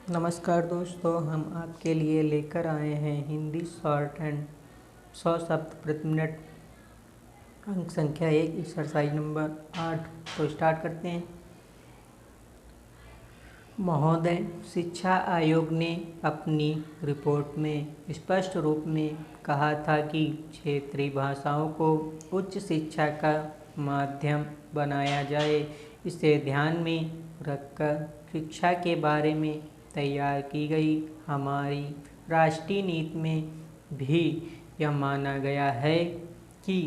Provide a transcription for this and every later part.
नमस्कार दोस्तों, हम आपके लिए लेकर आए हैं हिंदी शॉर्ट एंड 100 शब्द प्रति मिनट। अंक संख्या 1, एक्सरसाइज नंबर 8। तो स्टार्ट करते हैं। महोदय, शिक्षा आयोग ने अपनी रिपोर्ट में स्पष्ट रूप में कहा था कि क्षेत्रीय भाषाओं को उच्च शिक्षा का माध्यम बनाया जाए। इसे ध्यान में रखकर शिक्षा के बारे में तैयार की गई हमारी राष्ट्रीय नीति में भी यह माना गया है कि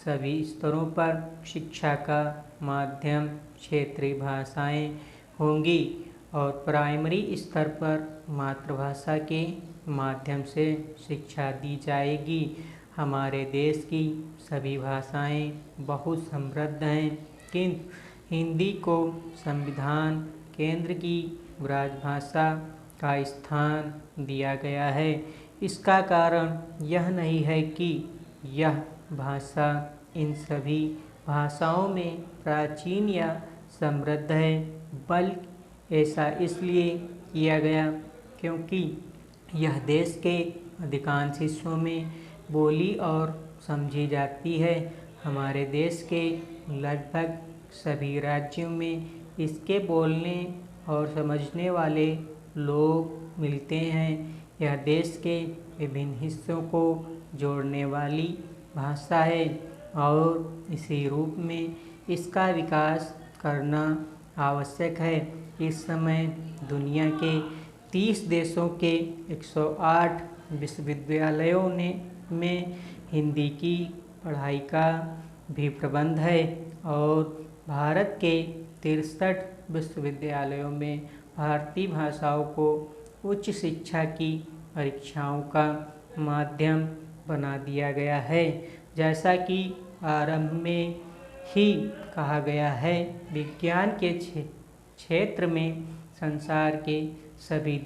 सभी स्तरों पर शिक्षा का माध्यम क्षेत्रीय भाषाएं होंगी और प्राइमरी स्तर पर मातृभाषा के माध्यम से शिक्षा दी जाएगी। हमारे देश की सभी भाषाएं बहुत समृद्ध हैं, किंतु हिंदी को संविधान केंद्र की राजभाषा का स्थान दिया गया है। इसका कारण यह नहीं है कि यह भाषा इन सभी भाषाओं में प्राचीन या समृद्ध है, बल्कि ऐसा इसलिए किया गया क्योंकि यह देश के अधिकांश हिस्सों में बोली और समझी जाती है। हमारे देश के लगभग सभी राज्यों में इसके बोलने और समझने वाले लोग मिलते हैं। यह देश के विभिन्न हिस्सों को जोड़ने वाली भाषा है और इसी रूप में इसका विकास करना आवश्यक है। इस समय दुनिया के 30 देशों के 108 विश्वविद्यालयों में हिंदी की पढ़ाई का भी प्रबंध है और भारत के 63 विश्वविद्यालयों में भारतीय भाषाओं को उच्च शिक्षा की परीक्षाओं का माध्यम बना दिया गया है। जैसा कि आरंभ में ही कहा गया है, विज्ञान के क्षेत्र में संसार के सभी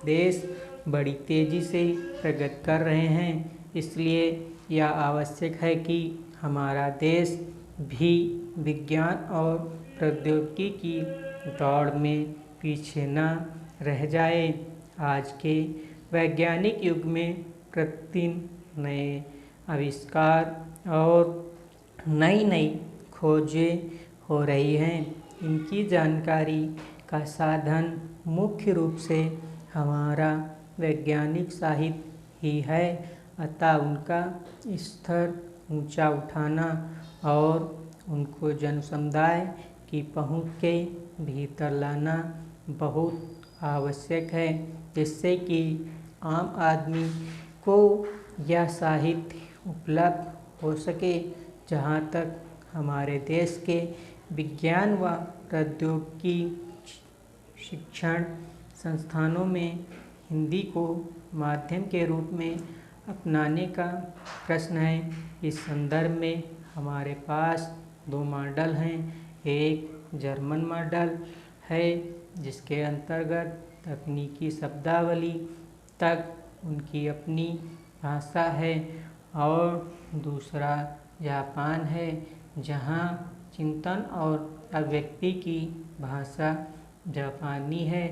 देश बड़ी तेज़ी से प्रगति कर रहे हैं। इसलिए यह आवश्यक है कि हमारा देश भी विज्ञान और प्रौद्योगिकी की दौड़ में पीछे न रह जाए। आज के वैज्ञानिक युग में प्रतिदिन नए आविष्कार और नई खोजें हो रही हैं। इनकी जानकारी का साधन मुख्य रूप से हमारा वैज्ञानिक साहित्य ही है, अतः उनका स्तर ऊंचा उठाना और उनको जन समुदाय की पहुंच के भीतर लाना बहुत आवश्यक है, जिससे कि आम आदमी को यह साहित्य उपलब्ध हो सके। जहाँ तक हमारे देश के विज्ञान व प्रौद्योगिकी शिक्षण संस्थानों में हिंदी को माध्यम के रूप में अपनाने का प्रश्न है, इस संदर्भ में हमारे पास 2 मॉडल हैं। एक जर्मन मॉडल है जिसके अंतर्गत तकनीकी शब्दावली तक उनकी अपनी भाषा है, और दूसरा जापान है जहां चिंतन और अभिव्यक्ति की भाषा जापानी है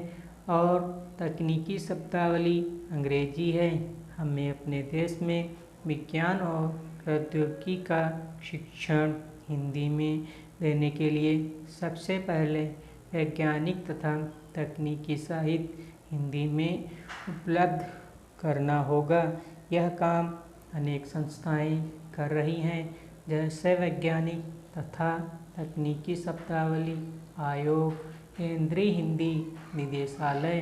और तकनीकी शब्दावली अंग्रेजी है। हमें अपने देश में विज्ञान और प्रौद्योगिकी का शिक्षण हिंदी में देने के लिए सबसे पहले वैज्ञानिक तथा तकनीकी साहित्य हिंदी में उपलब्ध करना होगा। यह काम अनेक संस्थाएं कर रही हैं, जैसे वैज्ञानिक तथा तकनीकी शब्दावली आयोग, केंद्रीय हिंदी निदेशालय।